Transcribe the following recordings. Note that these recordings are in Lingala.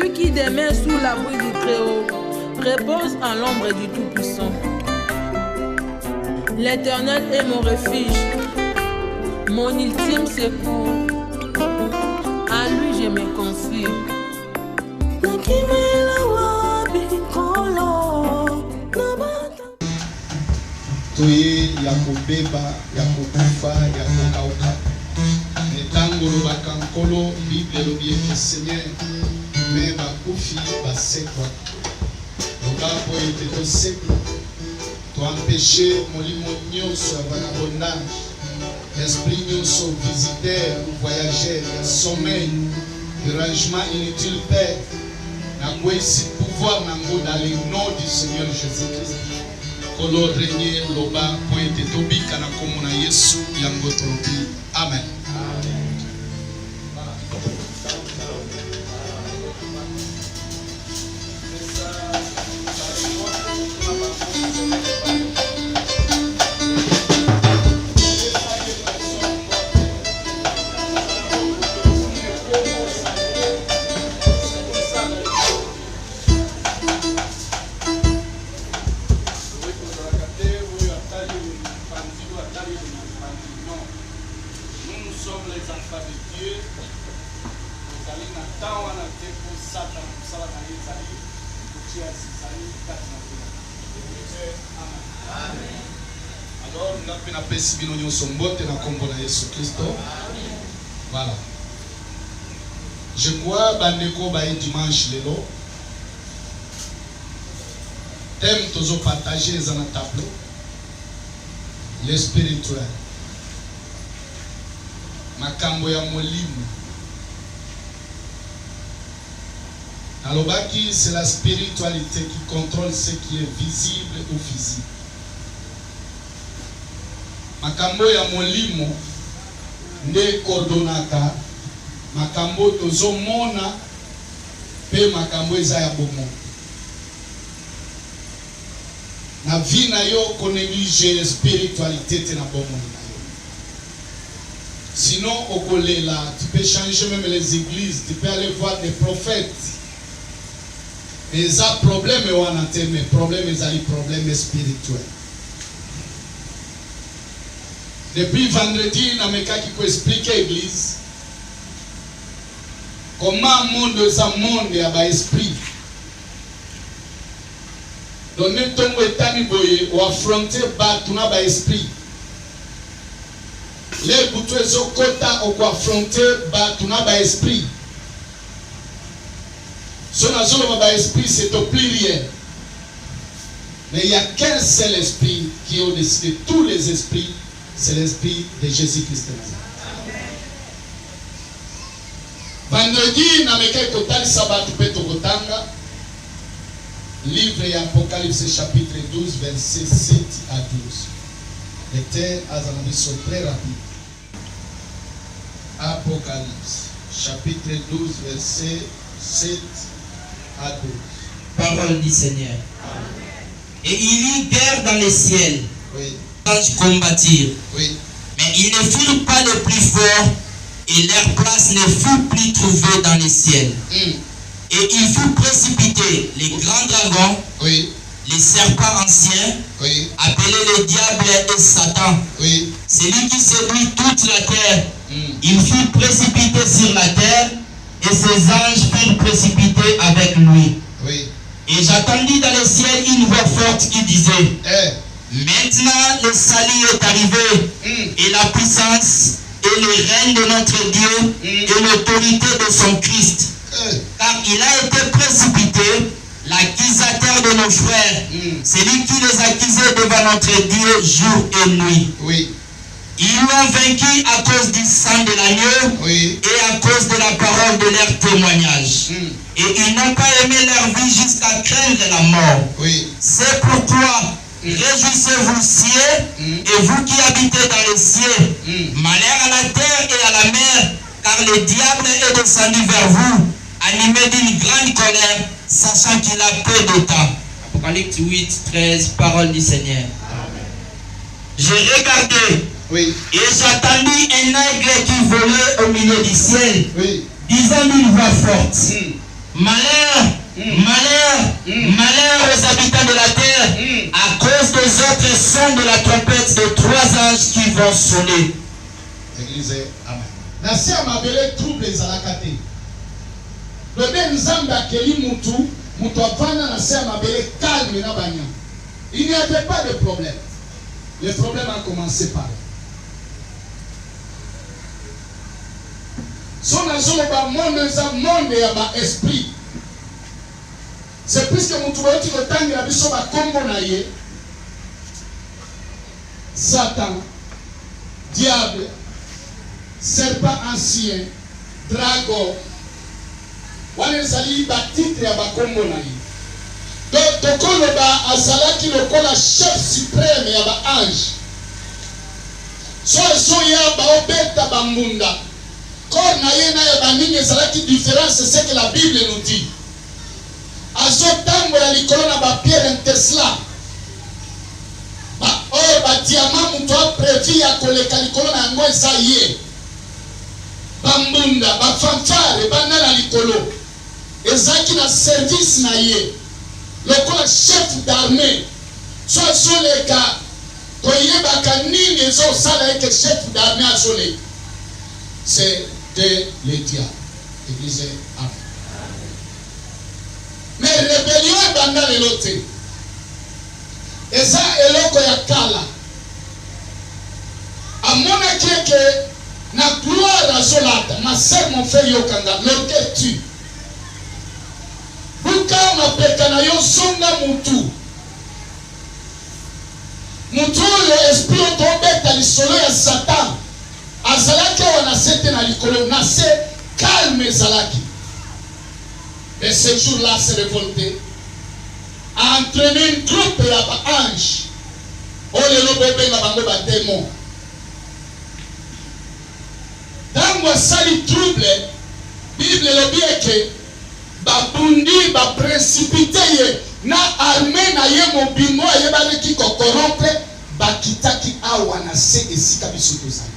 Celui qui demeure sous l'abri du Très-Haut repose en l'ombre du Tout-Puissant. L'Éternel est mon refuge, mon ultime secours. À lui je me confie. Toye ya kobeba, ya kokufa, ya kokauka. Netango lobaka nkolo, Bible lobi ete Seigneur, me bakufi basekwa. Loba po ete tosekwa, toempêche molimo nyonso ya bana bondage. Esprit nyonso visiteur, voyageur, ya sommeil, dérangement inutile, Père. Nakwesi pouvoir nango dans le nom du Seigneur Jésus-Christ. Kolo renye loba pointe tobika na komona Yesu yango tolobi. Amen. Alors, nous avons appris que nous sommes bons dans le combat de Jésus Christ. Voilà. Je crois que dimanche, thème que partager dans le tableau, le spirituel. Makambo ya molimo. Alobaki, c'est la spiritualité qui contrôle ce qui est visible ou physique. Makambo ya molimo nde kordonaka makambo tozomona pe makambo eza ya bomo. Na vie na yo konéglige la spiritualité te na bomo na yo. Sinon au kolela, tu peux changer même les églises, tu peux aller voir des prophètes. Mais ça problème est wana te, mais problème est un problème spirituel. Depuis vendredi, nameka qui peut expliquer l'église comment monde est monde à bas esprit. Donner ton état boye ou affronter batuna bas esprit. Les boutoues zokota ou affronter batuna bas esprit. Son azolo bas esprit c'est au pluriel. Mais il n'y a qu'un seul esprit qui est au-dessus de tous les esprits. C'est l'esprit de Jésus-Christ. Vendredi, nameka kotali sabat peto kotanga. Livre et Apocalypse chapitre 12 verset 7 à 12. Le terme azanabi sont très rapide. Apocalypse chapitre 12 verset 7 à 12. Parole du Seigneur. Et il y guerre dans les ciels. Oui. Combattir. Oui. Mais ils ne furent pas les plus forts et leur place ne fut plus trouvée dans les ciels. Et il fut précipité les grands dragons, oui. Les serpents anciens, oui. Appelés le diable et Satan, oui. Celui qui séduit toute la terre. Il fut précipité sur la terre et ses anges furent précipités avec lui. Oui. Et j'attendis dans le ciel une voix forte qui disait, maintenant le salut est arrivé et la puissance et le règne de notre Dieu et l'autorité de son Christ. Car il a été précipité, l'accusateur de nos frères, celui qui les accusait devant notre Dieu jour et nuit. Oui. Ils l'ont vaincu à cause du sang de l'agneau et à cause de la parole de leur témoignage. Et ils n'ont pas aimé leur vie jusqu'à craindre la mort. Oui. C'est pourquoi réjouissez-vous cieux et vous qui habitez dans les cieux. Malheur à la terre et à la mer, car le diable est descendu vers vous, animé d'une grande colère, sachant qu'il a peu de temps. Apocalypse 8, 13, parole du Seigneur. Amen. J'ai regardé et j'attendis un aigle qui volait au milieu du ciel, disant d'une voix forte, malheur, malheur, malheur aux habitants de la terre, à cause des autres sons de la trompette de 3 anges qui vont sonner. Église, amen. Nasi amabele trouble ezalaka te. Lobe nzambe akeli mutu, mutu avanda nasi amabele calme na banya. Il n'y avait pas de problème. Le problème a commencé par là. Son azoloba monde za monde ya ba esprit. C'est puisque mutu boti kotangi na biso ba kombo na ye. Satan, diable, serpent ancien, dragon, wana ezali batitre ya bakombo na ye. Donc tokoloba azalaki lokola chef suprême ya baange. So ya baobeta bambunda. Corps na ye na ya baningi ezalaki différence, c'est que la Bible nous dit. Azotambola likolo na bapierre Tesla. Diamant mutu prévu ya koleka likolo na yango eza ye. Bambunda, bafanfare, banana likolo. Ezaki na service na ye. Lokola chef d'armée. So azoleka koyebaka nini ezosala eke chef d'armée azoleka. C'est de l'État. Église, amen. Mais rébellion ebanda lelo te. Eza eloko ya kala. Amona kieke na gloire azolata. Ma sœur mon frère yokanga. L'orgueil tue. Buka mapeka na yo songa mutu. Mutu le esprit otobeta lisolo ya Satan. Azalaki wana sete na likolo. Na se calme zalaki. Et ce jour-là s'est révolté. A entraîné une troupe ya ba ange. O lelo bebe na bango ba démon. Tango asali trouble, Bible lobi eke babundi ba précipité ye na armée na ye mobimo ye baleki ko corrompre bakitaki awa na se esika biso tozali.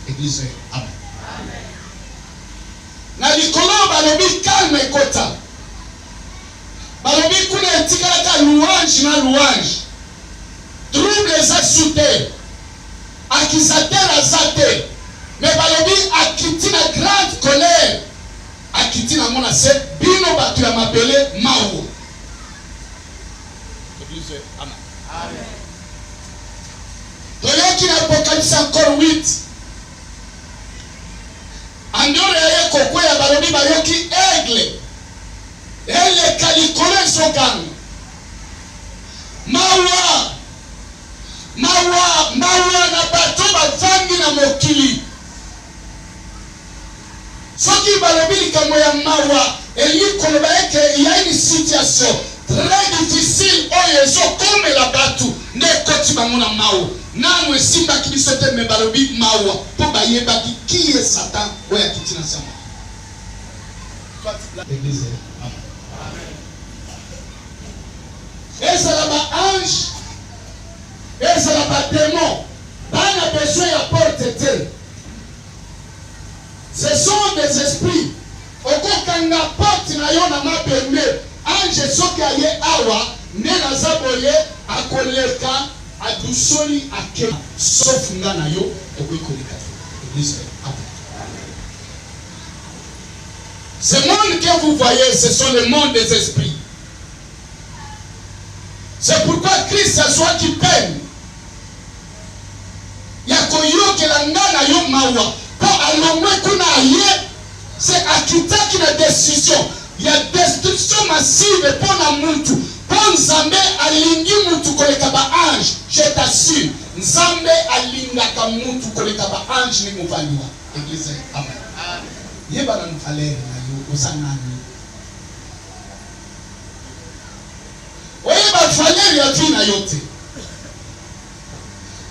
Église, amen. Na likolo balobi calme ekota. Balobi kuna etikalaka louange na louange. Trouble eza soute. Accusateur azate. Mais balobi akiti na grande colère. Akiti na mona se bino batu ya mabele mawo. Église, amen. Amen. Toyoki na Apocalypse encore 8. Andore ya kokwe ya balobi bayoki aigle. Elle kalikole sokan. Mawa na bato bavandi na mokili. Soki balobi kamo ya mawa eli koloba eke ya une situation très difficile oyo ezokome la batu nde koti bango na mawa. Nanu esimbaki biso te me balobi mawa po bayebaki ki ye Satan oyo akiti na sama. Église, amen. Ezala ba ange, ezala ba démon, bana besoin ya porte te. Ce sont des esprits. Okokanga porte na yo na mabembe. Ange soki aye awa, ne na zaboye akoleka adusoli ake. Sauf nga na yo okokoleka. Église, amen. Ce monde que vous voyez, ce sont les mondes des esprits. C'est pourquoi Christ a soit qui peine. Yakoyokela ngana yo mawa. Pour alongwe kuna aye, c'est akitaki na décision. Il y a destruction massive pour na muntu. Pour Nzambe alingi mutu koleka ba ange. Je t'assure, Nzambe alingaka mutu koleka ba ange ni muvaliwa. Église, amen. Yeba na mfalere na yo osanani. Oyeba falere ya vina yote.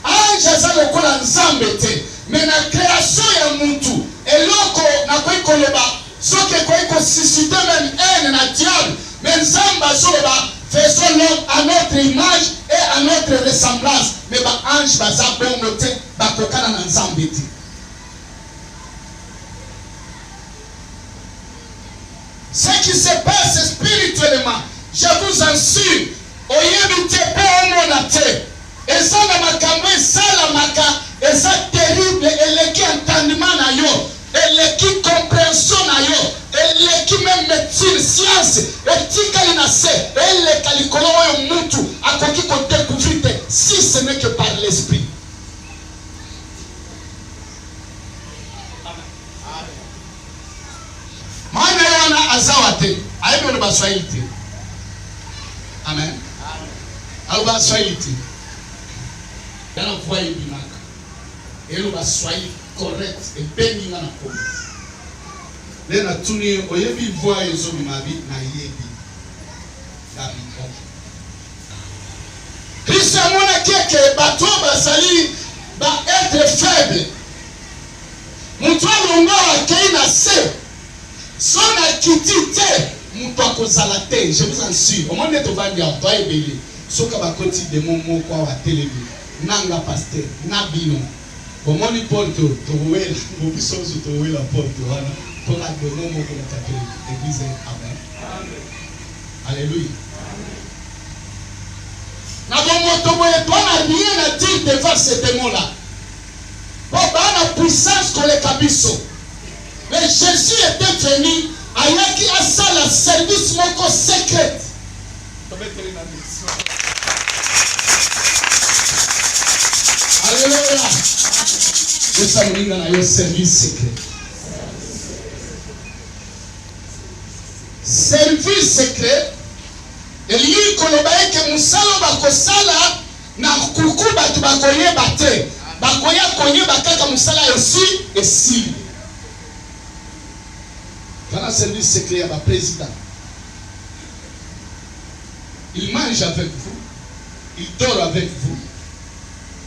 Ange aza lokola Nzambe te. Mais na création ya muntu eloko na koikoloba soki koiko susciter même haine na diable. Mais Nzambe azoloba faisons l'homme à notre image et à notre ressemblance. Mais ba ange baza bongo te bakokana na Nzambe te. Ce qui se passe je vous assure, oyebite pe omonate. Et ça na makambo esalamaka, et ça terrible, eleki entendement na yo, eleki compréhension na yo, eleki même médecine, science, etikali na se, eleka likolo oyo mutu akoki ko découvrir si ce n'est que par l'esprit. Maana yana azawate, aibo no baswahili te. Amen. Au baswahili te. Yana voix ibimaka. Elo baswahili correct et benga na ko. Lena tuni oyebi voix ezo bimabi na yebi. Dabi. Christ amona keke bato basali ba être faible. Mutu alonga akei na se. Son activité, mutu akozala te, je vous en suis. Au monde to vandi a toi ebele. Soka ba koti de momo kwa wa telebi. Nanga pasteur, na bino. Au monde porte to wela, mo biso to wela porte wana. Pour la de momo ko ta telebi. Église amen. Amen. Alléluia. Na bon moto boye toi na rien à dire devant ces démons-là. Pour la puissance qu'on les kabiso. Mais Jésus était venu ayaki asala service moko secret. Alléluia. Esa mlinga na yo service secret. Service secret. Eli kolobaye ke musalo bakosala na kukuba tu bakoye bate. Bakoya konye bakaka musala yosi esi. Dans le service secret, il y a un président. Il mange avec vous, il dort avec vous.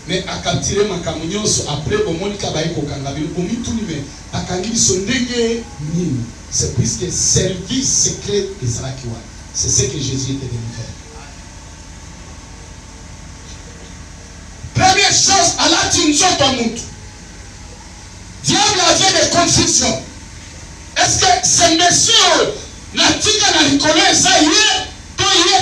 Mais à capturer ma camion, après, au Monica Baïko Kangabino, au Mitounime, à Kangi Sondenge Nini. C'est puisque service secret de Sarakiwa. C'est ce que Jésus était venu faire. Première chose, à la Tinson Tamout. Diable avait des confusions. Est-ce que ce monsieur n'a tika na likolo eza ye to ye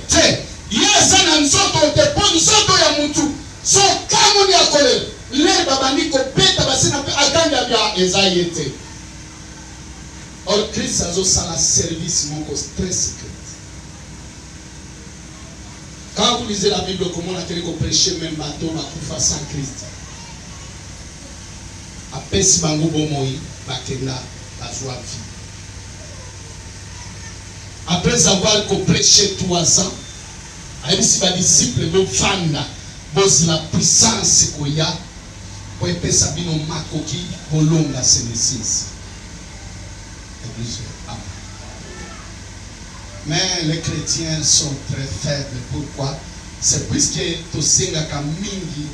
te ye eza na nzoto te po nzoto ya mutu so kamoni ya kole le babandi kopeta basina pe aganga bya eza ye te. Or Christ azosala service moko très secret. Quand vous lisez la Bible, comment on a tenu qu'on prêcher même bateau na kufa sans Christ. Apesi bango bomoi bakenda. Après avoir prêché 3 ans, les disciples de Fanda, la puissance qu'il y a pour épée Sabino Makoki, pour l'onga Sénésis. Mais les chrétiens sont très faibles. Pourquoi? C'est puisque Tosinga Kamingi,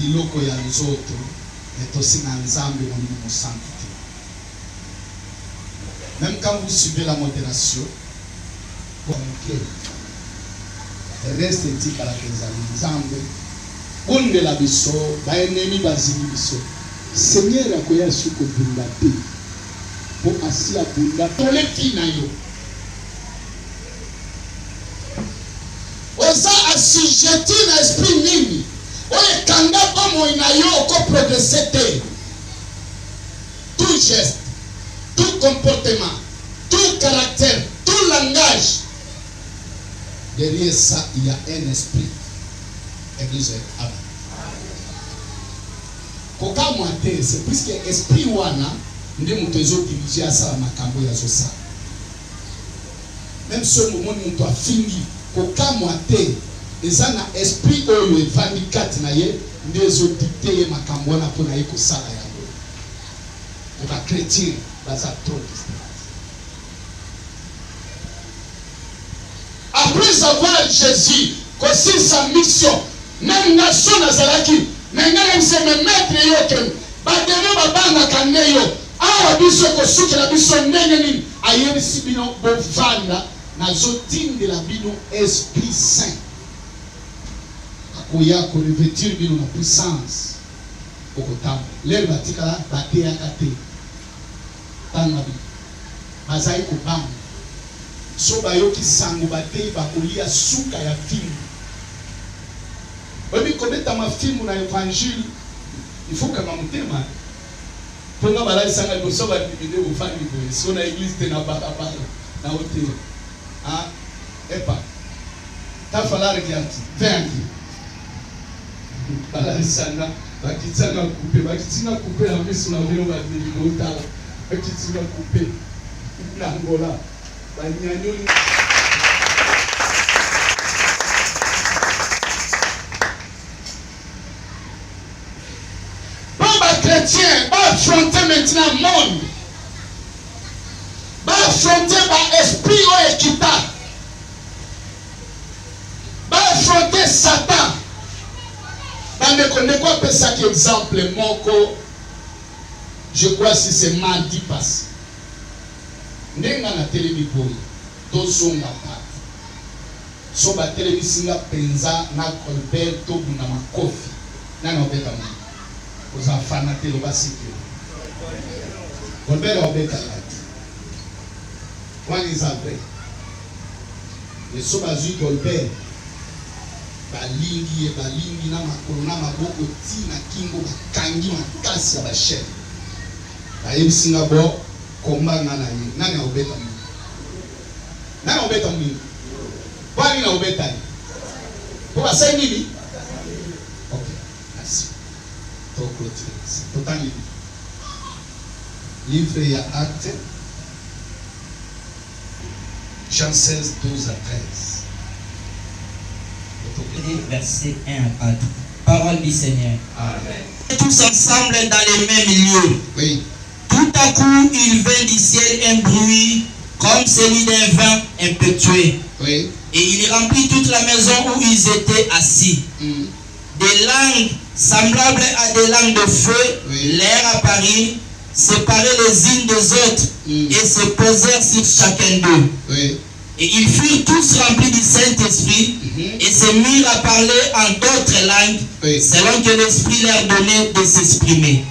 Iloko ya Nzoto, et Tosinga Nzambe, on nous sanctifie. Même quand vous suivez la modération, pour reste dit à la Nzambe, on ne la biso, ba ennemi bazini biso. Seigneur akoya suko bunda te. Pour asi abunda tole fina yo. Oza assujetti na esprit nini. Oye kanga como ina yo ko progresser te. Tout geste, tout comportement, tout caractère, tout langage. Derrière ça, il y a un esprit. Église, amen. Koka mwate, c'est puisque esprit wana, ndi mutezo dirige asa makambo ya zosa. Même ce moment muto afingi, koka mwate, ezana esprit oyo evandi kati na ye, ndi ezo dicte ye makambo na pona ye kosala yango. Koka chrétien, baza trop distant. Après avoir Jésus, que sa mission, même nation nazalaki, mais même se me mettre yoken, badeno babanga kaneyo, awa biso ko suki la biso neneni, ayeri sibino bovanda, na zotine de la bino Esprit Saint. Akoya ko revêtir bino na puissance. Okotam, lel batikala bateya kate. Tanga bi. Bazai ko bang. so bayoki sango batei bakolia suka ya filmu. Obi kometa ma filmu na évangile, il faut kama mutema. Ponga balai sanga liboso ba bibide ufani boye. So na église te na barabara na hotel. Ah, epa. Ta falloir regarder. Vengi. Balai sanga bakitsanga couper la miso na velo ba bibide otala. Bakitsanga couper. Na Angola. Banyanyoli. Chrétien va affronter maintenant le monde, va affronter l'esprit équitable, va affronter Satan. Ne connaît quoi que ça qui exemple moko, je crois si c'est mardi passé. Nenga na télévision boy, to songa pa. So ba télévision nga penza na Colbert to na makofi. Na na obeta mo. Aux enfants na telo basiki. Colbert obeta lati. One is vrai. Le so bazu Colbert balingi na makolo na maboko ti na kingo bakangi makasi ya bashef. Bayebisinga bo komba ngana ye. Nani obeta mo? Nani obeta mo? Bani na obeta ni. Kwa sai nini? Okay, merci. To clôture. Total livre ya Acte Jean 16, 12 à 13. Verset 1 à 4. Parole du Seigneur. Amen. Tous ensemble dans les mêmes lieux. Oui. Tout à coup, il vint du ciel un bruit comme celui d'un vent impétueux. Oui. Et il remplit toute la maison où ils étaient assis. Des langues semblables à des langues de feu, l'air apparut, séparés les unes des autres, et se posèrent sur chacun d'eux. Oui. Et ils furent tous remplis du Saint-Esprit, et se mirent à parler en d'autres langues, selon que l'Esprit leur donnait de s'exprimer.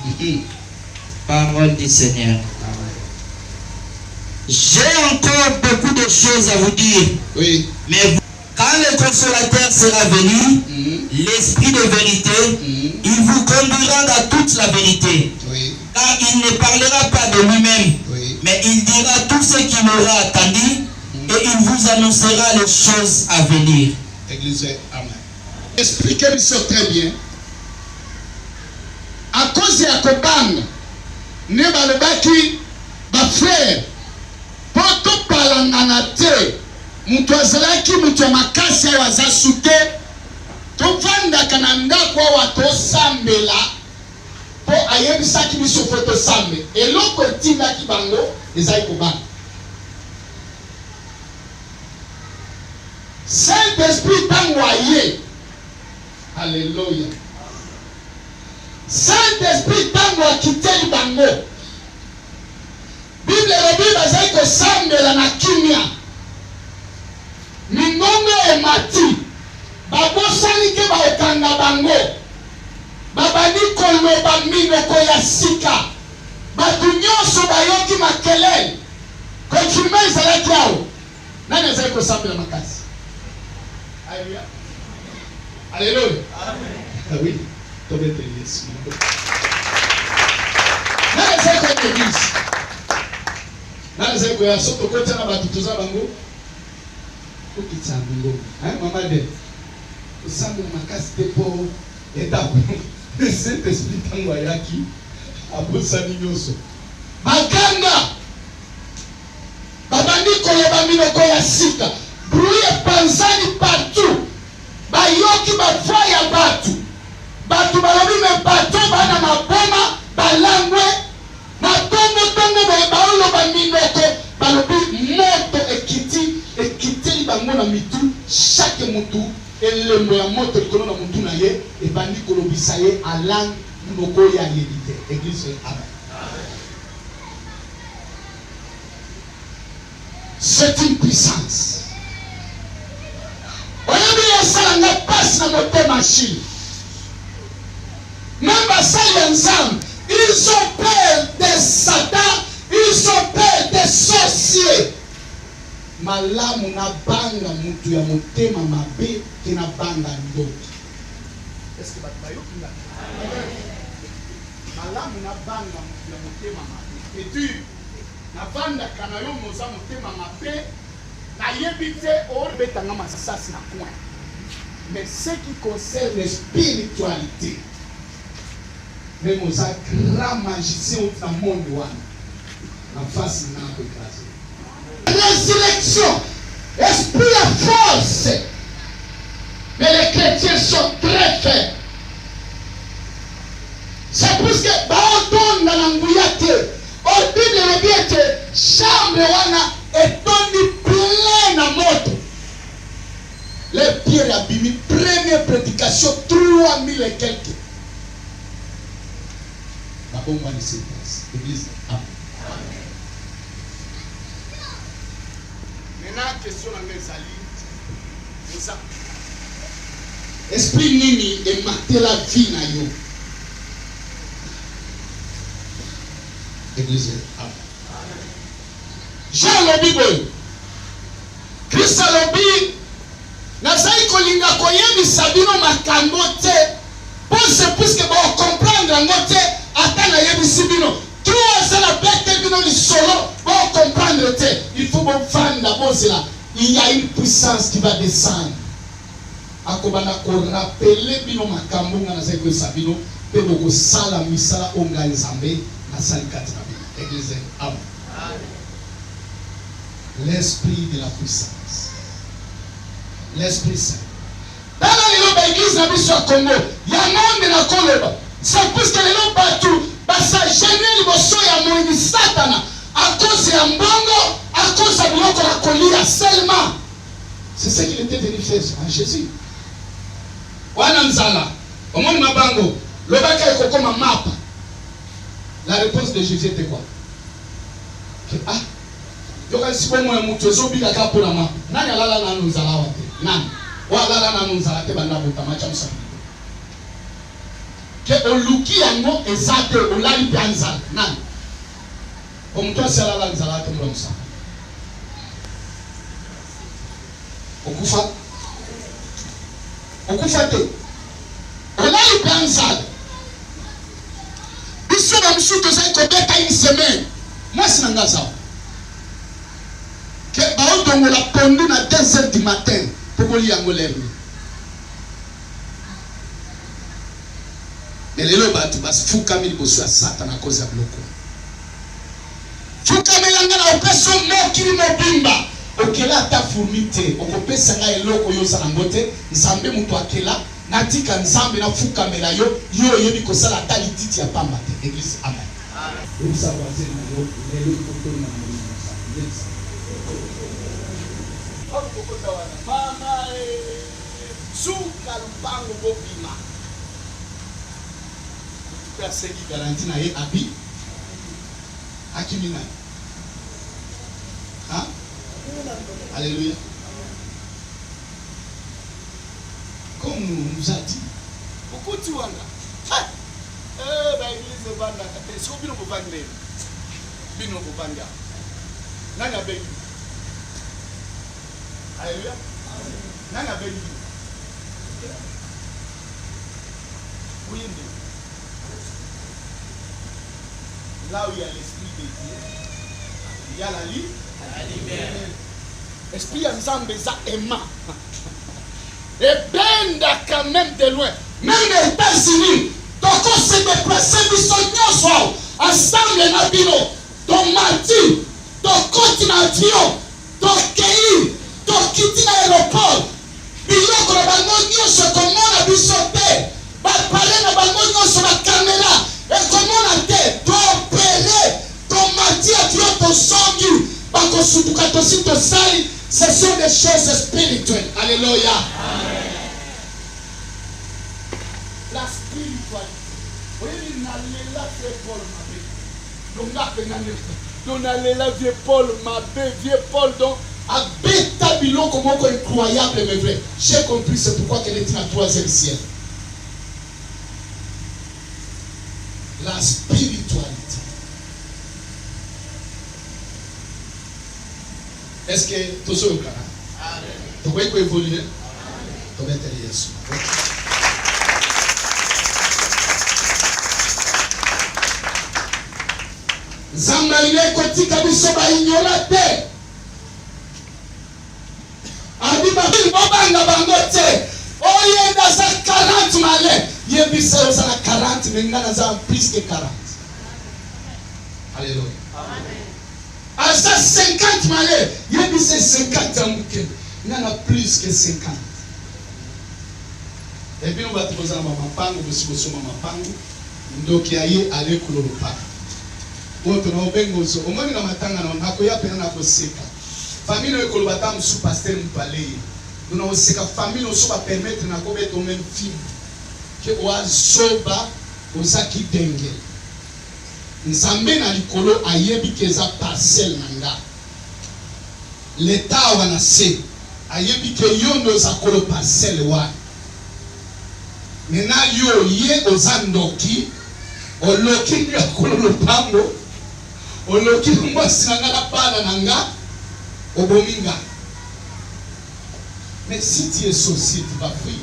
Parole du Seigneur. J'ai encore beaucoup de choses à vous dire. Oui. Mais quand le Consolateur sera venu, l'Esprit de vérité, il vous conduira dans toute la vérité. Oui. Car il ne parlera pas de lui-même, mais il dira tout ce qu'il aura attendu, et il vous annoncera les choses à venir. Église, amen. Expliquez-moi ça très bien. À cause de la cobane, ne balebaki ba frère, poto palangana te, mutu azalaki mutu makasi waza suke, tovanda kananda kwa wato sambela, po ayebisaki biso foto sambe, eloko tinda ki bango, ezai kobane. Saint-Esprit t'envoyé. Alléluia. Saint-Esprit t'envoie quitter le bango. Bible rebi bazai ko sambela na kimia. Mingongo e mati. Babosani ke ba okanga bango. Babani koloba minoko ya sika. Batu nyonso bayoki makelele. Konfirme ezalaki awo. Nani azai ko sambela makasi? Alléluia. Alléluia. Amen. Ah oui. Tombe te Yesu. Nani zako kwa église? Nani zako ya soto kote na batu tuza bango? Ukitsambo. Mama de. Usambe makasi te po etapo. Saint-Esprit tango yaki. Abosani nyoso. Baganga. Babandi koloba minoko ya sika. Bruit panzani partout. Bayoki bafwa ya batu. Batu balobi me bato bana maboma balangwe na tongo baolo baminoko balobi moto ekiti bango na mitu chaque mutu elembo ya moto likolo na mutu na ye ebandi kolobisa ye alang moko ya yedite. Église, amen. C'est une puissance. Oyebi yasala nga passe na motema machine. Même basali ensemble, ils ont peur de Satan, ils ont peur des sorciers. malamu na banga mutu ya motema mabe ke na banga ndoto. Est-ce que bayoki nga? Malamu na banga mutu ya motema mabe. Et tu na banda kana yo moza motema mabe na yebite or betanga masasi na coin. Mais ce qui concerne la spiritualité, même aux grands magiciens dans le monde, la face n'a pas écrasé. Résurrection, esprit et force. Mais les chrétiens sont très faibles. C'est plus que Baoton dans l'angouillate, au but de l'objet, chambre wana est tenu plein à moto. Les pierres abîmées, première prédication, 3000 et quelques. La bombe va laisser place. L'église. Amen. Maintenant, question à mes alliés. C'est ça. Esprit nini et mater la vie na yo. Église. Amen. Jean le Bible. Christ le Bible. Nazai kolinga koyebisa bino makambo te pose puisque ba comprendre ngo te ata na yebisi bino trois la bête bino li solo ba comprendre te il faut bon vanda bozela il y a une puissance qui va descendre akobana ko rappeler bino makambo nga nazai koyebisa bino pe boko sala misala onga nzambe na salikati na bino église. Amen. L'esprit de la puissance, l'Esprit Saint. Dans l'église de la Congo, il y a un monde na Koloba. C'est parce que les gens battus, ça gêne les bossons et à mon satana. À cause de Mbongo, à cause de l'autre la collier seulement. C'est ce qu'il était venu faire en Jésus. Wananzala, au monde Mabango, le bac est comme un map. La réponse de Jésus était quoi? Ah, il y a un petit peu moins de choses qui sont pour la main. Nani alala na nuzala wate. Nani. Walala na nuzala te banda bota macha musa. Ke oluki yango ezate olali pianza. Nani. Omuntu asalala nzala te musa. Okufa. Okufa te. Olali pianza. Biso ba msuto sai kobeka une semaine. Moi sinanga sawa. Que on l'a pondu à 2h du matin pour lire en l'air. Mais les lois tu vas fouka mille bosso à Satan à cause de bloco. Fouka melanga na opeso mo kiri mo bimba. Okela ta fourmité, okopesa nga eloko yo salangote, nzambe mutu akela, natika nzambe na fouka mela yo, yo yebi ko sala ta lititi ya pamba te. Église. Amen. Amen. Vous savez c'est les photos na mama suka lupango bobima tuka seki garanti na ye abi akimina hein. Alléluia. Comme on nous a dit beaucoup de wanga ba église banda kate so bino bobanda nani abeki. Alléluia. Nana béni. Oui, là où il y a l'esprit de Dieu, il y a la lumière. L'esprit ensemble ça aimant. Et benda quand même de loin. Même les États-Unis, donc on se déplace, ils sont tous ensemble na bino, ton martyr, ton continent, ton pays. Donc, quitte l'aéroport, biloko na bango nyonso komona biso te, bapale na bango nyonso na caméra, ekomona te, toopere, tomati atio tosongi, bakosutuka tosi tosali, ce sont des choses spirituelles. Alléluia. Amen. La spiritualité. Vous voyez, nalela vieux Paul Mabé. Donc, nalela vieux Paul Mabé, vieux Paul donc. Avec ta bilan comme incroyable mais vrai. J'ai compris, c'est pourquoi qu'elle est dans le 3e ciel. La spiritualité. Est-ce que tout ça est au Canada? Tu vois qu'il évolue? Tu vas être Yesu. Zamba ile kotika biso ba ignola te. Abi ba banga bango te. Oye da za 40 male. Ye bisa za 40 mengana za plus que 40. Alléluia. Amen. Asa 50 male. Ye bisa 50 amuke. Nana plus que 50. Et puis on va te poser la mapango, vous pouvez ma mapango. Donc aye ale kulolopa. Woto na obengo so omoni na matanga na nakoya pena na koseka famille e kolobata musu pasteur mpale tuna oseka famille oso ba permettre na ko beto même film ke oazoba osaki denge nzambe na likolo ayebi keza parcelle nanga l'état wana se ayebi ke yondo za kolo parcelle wa nena yo ye ozandoki oloki ya kolo lopango oloki mwasi nanga na bana nanga obominga. Mais si tu es société tu vas fuir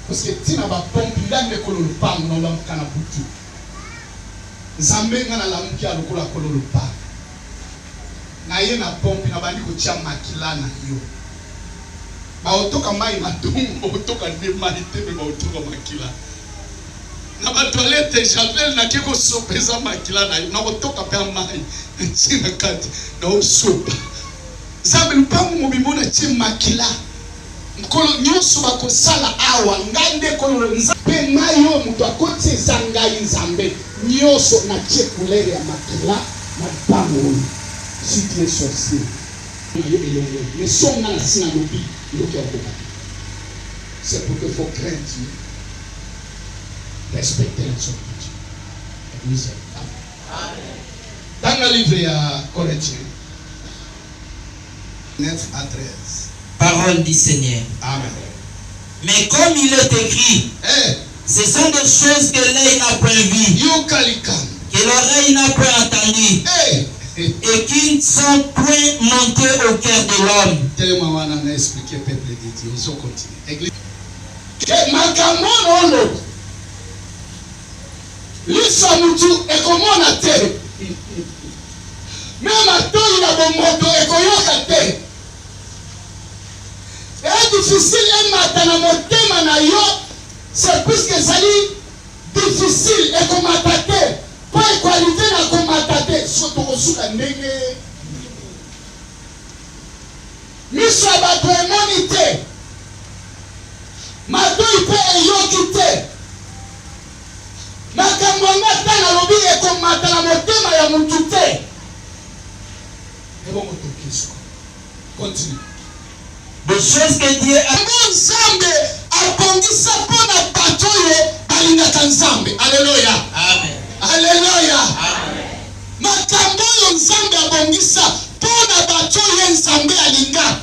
parce que tu n'as pas pompe ndane kolo lupango na ulamuka na butu nzambe nga na lamuki ya lokola kolo lupango na ye na pompe na bandi kotia makila na yo ba otoka mai matungo otoka nde mai te me ba otoka makila na ba toilette javel na kiko sopeza makila na na kotoka pe mai ntina kati na osopa zabe lupango mobimona ti makila nkolo nyoso bakosala awa ngande kolo nzambe mayo mutu akoti ezangai nzambe nyoso na tie couleur ya makila na lupango si tu es sorcier mais son na sina lobi loki akoka c'est pour que faut craindre Dieu. Respecter la solitude. Église. Amen. Dans le livre à Corinthiens 9 à 13. Parole du Seigneur. Amen. Mais comme il est écrit, ce sont des choses que l'œil n'a point vues, que l'oreille n'a point entendues, et qui ne sont point montées au cœur de l'homme. Tellement on a expliqué peuple de Dieu. Ils ont continué. Église. Lisa mutu ekomona te même atoi na bomoto ekoyoka te et difficile emata na motema na yo c'est puisque ezali difficile ekomata te po equalité na komata te so tokosuka ndenge miso ya bato emoni te matoi mpe eyoki te makambo nga tana lobi ekomata na motema ya mutu te ebongo tokiso continue des choses que Dieu a nzambe abongisa mpona bato oyo balingaka nzambe. Alleluya. Amen. Alleluya. Amen. makambo oyo nzambe abongisa mpona bato oyo nzambe alinga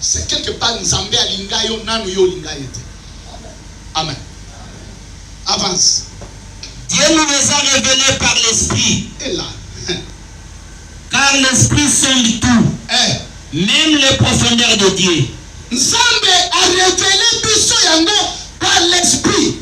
c'est quelque part nzambe alinga yo nanu yo olinga ye te. Amen. Avance. Dieu nous les a révélés par l'Esprit. Et là. Car l'Esprit sonde tout. Même les profondeurs de Dieu. Nzambe a révélé biso yango par l'Esprit.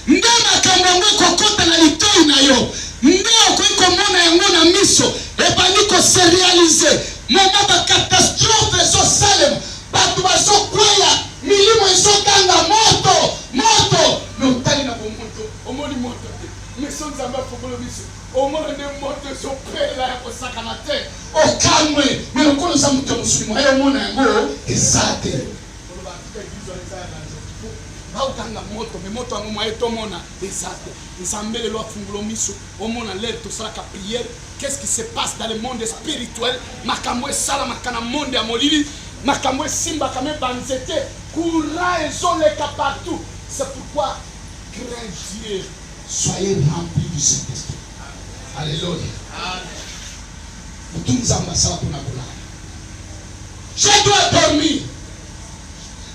Nde makambo yango kokota na litoi na yo. Nde okoki komona yango na miso. Ebandi koserealize. Moma bakatastrophe ezosalema. Bato bazokweya. Milimo ezoganga moto. Moto. Notali na bomoto. Omoni moto te. Miso nzambe afokolo biso. Omoni nde moto ezopela ya kosakana te. Okamwe. Melokolo za moto musulimo. Ayo mona yango ezate. Bautanga moto. Me moto yango mwa etomona ezate. Nzambe lelo afungolo miso. Omona lelo tosalaka prière. Qu'est-ce qui se passe dans le monde spirituel? Makambo esala makana monde ya molili. Makambo simba kame banzete. Courant ezoleka partout. C'est pourquoi crains Dieu. Soyez remplis du Saint-Esprit. Alléluia. Je dois dormir.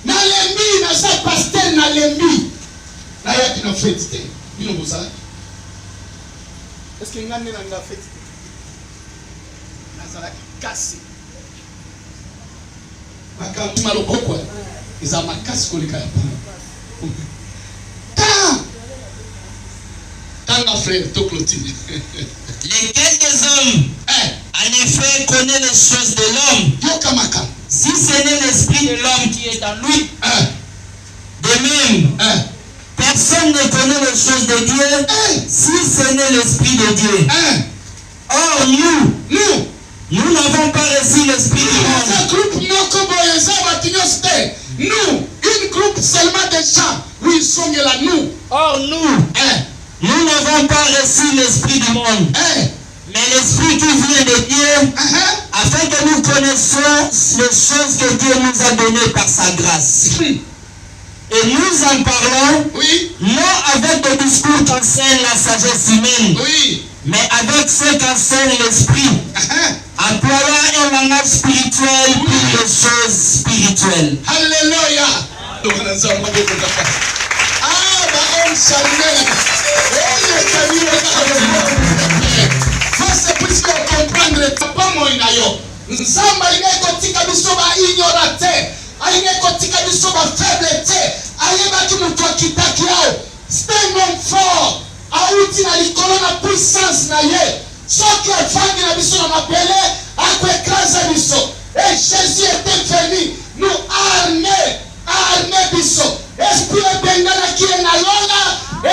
Nalembi, nasa pasteur nalembi. Na yaki na fête. Bino bozala. Est-ce que ngane na nga fête? azalaki kasi bakantuma loboko eza makasi koleka ya tanga frère to clôture. Lesquels des hommes en effet connaît les choses de l'homme, si ce n'est l'esprit de l'homme qui est en lui, de même personne ne connaît les choses de Dieu si ce n'est l'esprit de Dieu. Or nous n'avons pas reçu l'esprit du monde. Nous, une groupe seulement de gens, oui, ils sont là, nous. Or nous n'avons pas reçu l'esprit du monde, mais l'esprit qui vient de Dieu, afin que nous connaissions les choses que Dieu nous a données par sa grâce. Et nous en parlons, non avec des discours qu'enseigne la sagesse humaine, mais avec ce qu'enseigne l'esprit, employant un langage spirituel pour les choses spirituelles. Alléluia. Faut puisque comprendre pas moi inayo. Nzamba inekotika biso ba ignorate, inekotika biso ba faiblete, ayeba ki mutu akitaki yao. Stand on fort. Auti na likolo na puissance na ye. Soki afangi na biso na mapele, akwekaza biso. Et Jésus était venu nous armer biso. Esprit bengana ki na lona,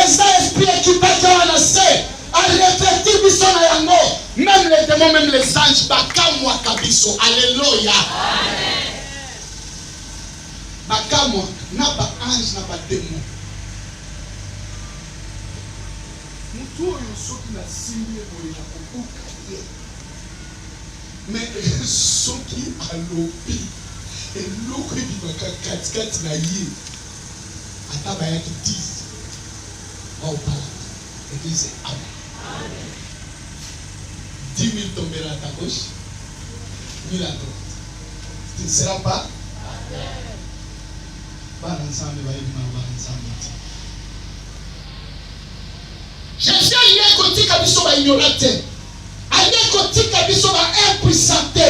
eza esprit qui baka na se. A revêtir biso na yango. Même les démons, même les anges, bakamwa kabiso. Alléluia. Amen. Bakamwa, na ba ange, na ba démon. Mutu oyo soki na simbi boye na kokuka ye. Mais soki alobi, eloko ebimaka katikati na ye. Ata bayaki 10. Baopala. Église, amen. 10 000 tomberont à ta gauche, 1000 à droite. Tu ne seras pas. Pas ensemble, Jésus a côté kabiso ba ignorante. A côté kabiso ba impuissanté.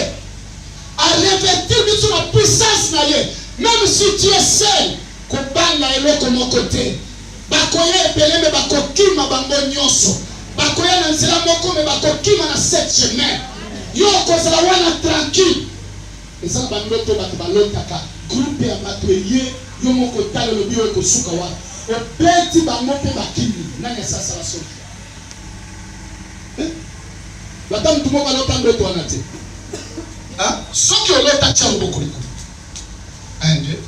A revêtir biso la puissance na ye. Même si tu es seul, kobanga eloko mon côté. Bakoya epele me bakokima bango nyonso. Bakoya na nzela moko me bakokima na sept chemin. Yo kozala wana tranquille. Eza bandoto bato balotaka groupe ya bato eye yo moko tala lobi yo kosuka wana. Opeti bango pe bakimi. Nani sasa la soki. Bata mtu moko alota ndoto wana te. Soki olota cha mboko liko. Anje.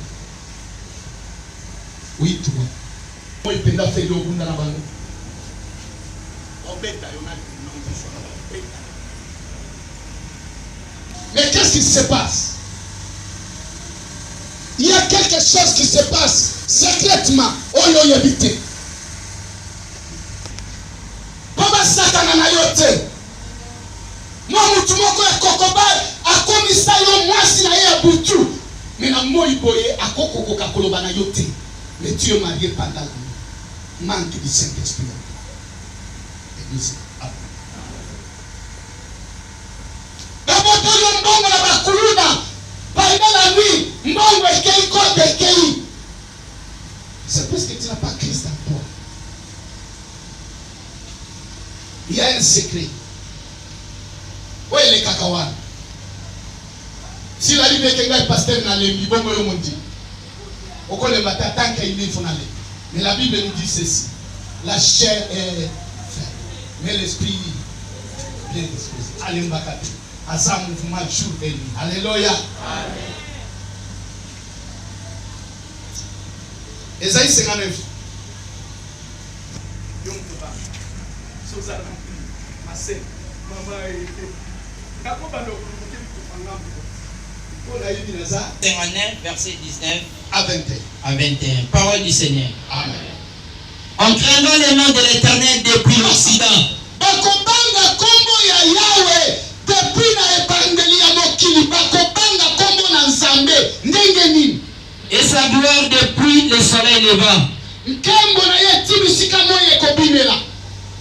Oui, toi. Moi, il peut faire le monde dans la banque. Mais qu'est-ce qui se passe? Il y a quelque chose qui se passe secrètement. Oh, yo, habité. Papa Satana na yote. Moi, mutumoko ya kokobal, akomisa yo mwasi na ya butu. Mais na moi, iboye, akoko kakoloba na yote. Mais tu es marié pendant la manque du Saint-Esprit. Église. D'abord, tu mbongo na bakuluna. Pendant la nuit, mbongo ekei kote ekei. C'est parce que tu n'as pas Christ en toi. Il y a un secret. Où est le cacahuète? Si la Bible est que pasteur n'a le mbongo yo mondi. Au cours de ma tant qu'il faut aller. Mais la Bible nous dit ceci. La chair est faible, mais l'esprit bien disposé. Allez, mbakati. À ça, mouvement jour et nuit. Alléluia. Amen. Esaïe 59. Verset 19 à 21. Parole du Seigneur. Amen. En craignant le nom de l'Éternel depuis l'Occident. Bakobanga kombo ya Yahweh depuis na ebandeli ya mokili. Bakobanga kombo na Nzambe ndenge nini? Et sa gloire depuis le soleil levant. Nkembo na ye tibisika moye kobimela.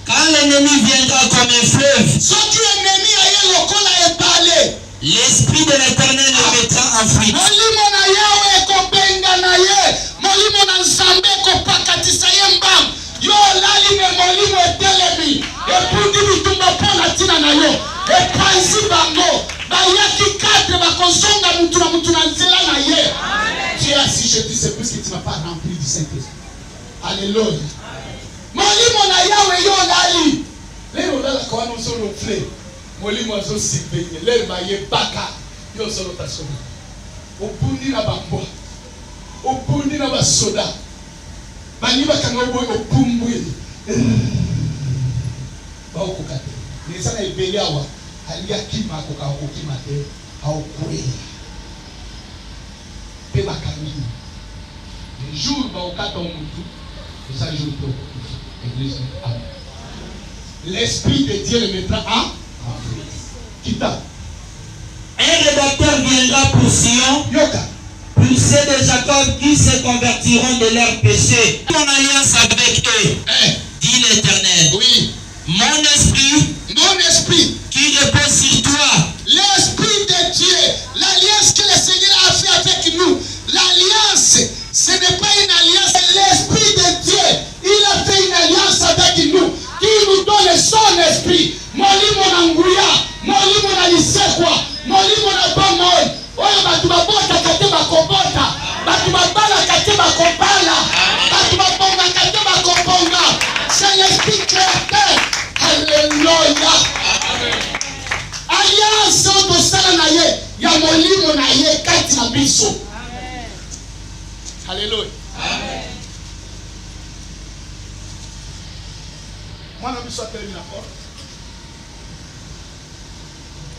Car Quand l'ennemi viendra comme un fleuve, soki ennemi aye lokola ebale, l'Esprit de l'Éternel le mettra en fuite. molimo na yawe ekobenga na ye, molimo na nzambe ekopakatisa ye mbam. Yo lali me molimo etelemi epundi bitumba mpona ntina na yo epanzi bango bayaki cadre bakozonga mutu na nzela na ye. Tu es assis, je dis, c'est plus que tu n'as pas rempli du Saint-Esprit. Alléluia. Molimo na yawe yo lali lelo lala kwa no solo fle molimo azo sipenye lelo ba ye baka yo solo tasoma opundi na bambo opundi na basoda bani bakanga oboy opumbwe ba okukate ni sana ibele awa alia kima koka okima te haokwe pe bakami le jour ba okata omuntu ça jour to église. L'Esprit de Dieu le mettra en Kita. Un rédacteur viendra pour Sion, Yoka. pour ceux de Jacob qui se convertiront de leurs péchés. Mon alliance avec eux, dit l'Éternel. Oui. Mon esprit qui repose sur toi. L'Esprit de Dieu, l'alliance que le Seigneur a fait avec nous, l'alliance, ce n'est pas une alliance, c'est l'Esprit de Dieu. Il a fait une alliance avec nous, qui nous donne son esprit. Molimo na nguya, molimo na lisekwa, molimo na bamoy. Oyo batu babota kate bakobota, batu babala kate bakobala, batu babonga kate bakobonga. C'est l'esprit créateur. Alléluia. Alliance oto sala na ye, ya molimo na ye kati na biso. Alléluia. Amen. Mwana biso atelemi na porte.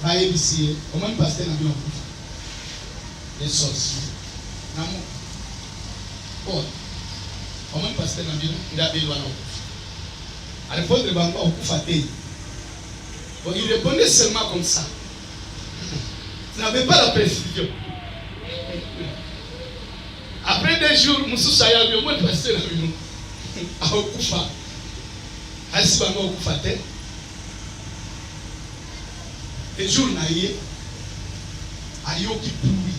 Bayebisi ye, omoni pasteur na bino kufa. Les sorciers. Namo. Paul. Omoni pasteur na bino ndabeli wana okufa. Alipondre bango okufa te. Bon, il répondait seulement comme ça. Tu n'avais pas la précision. Après 2 jours, Moussou Sayal, au moins pasteur na bino. A okufa. Asi bango okufa te. Le jour na ye ayoki pui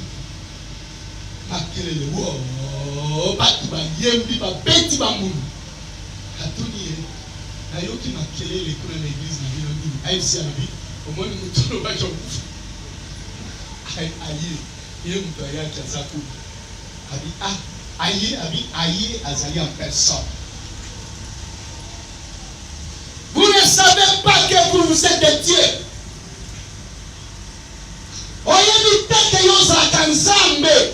makelele wo batu bayembi babeti bambulu atuni ye ayoki makelele kuna na église na bino nini ayebisi alobi omoni moto olobaki okufa aye ye moto ayaki aza kuna abi aye azali en personne. Vous ne savez pas que vous êtes de Dieu. Oyebi teke yozalaka nzambe.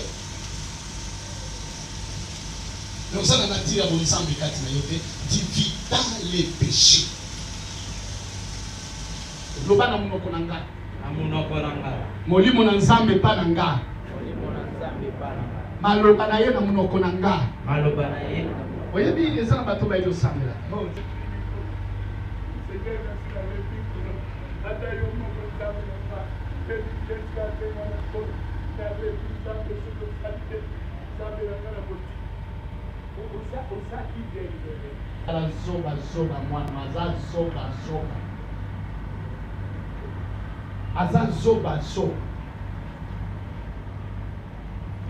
Nozala na tira bo nzambe kati na yo te. Divida les péchés. Loba na munoko na nga. Na munoko na nga. Molimo na nzambe pa na nga. Molimo na nzambe pa na nga. Maloba na ye na munoko na nga. Maloba na ye. Oyebi eza na bato ba yosambela. Zoba mwana aza zoba. Aza zoba.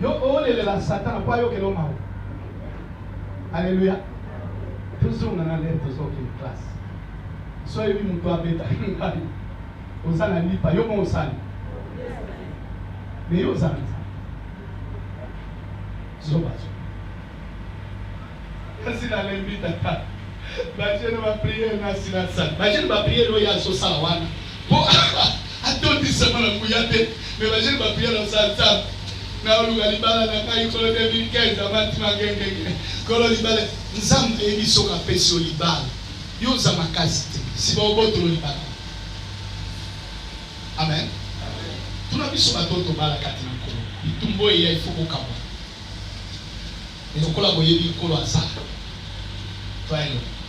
Yo olelela Satan kwa yo kelo mawo. Alléluia. Toujours on a l'air de ça qui classe. Soyez lui mon toit bêta. Osana lipa yo mo osana. Mais yo osana. Zoba. Kasi na lembi tata. Bajene ba prier na sinasa. Bajene ba prier lo ya so sala wana. Po atoti sama na kuyate. Mais bajene ba prier na sala. Na oluga libala na kai kolo de 2015 amanti magenge. Kolo libala nzambe ebiso ka pesi libala. Yo za makasi te. Si ba oboto libala. Amen. Tuna biso batoto bala kati na kolo. Itumbo ya ifoko kawa.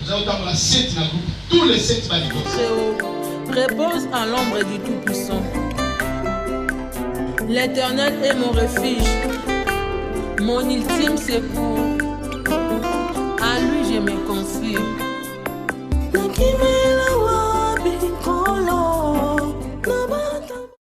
Nous allons dans la 7 dans le groupe. Tous les 7 manifestes. Repose à l'ombre du Tout-Puissant. L'Éternel est mon refuge, mon ultime secours.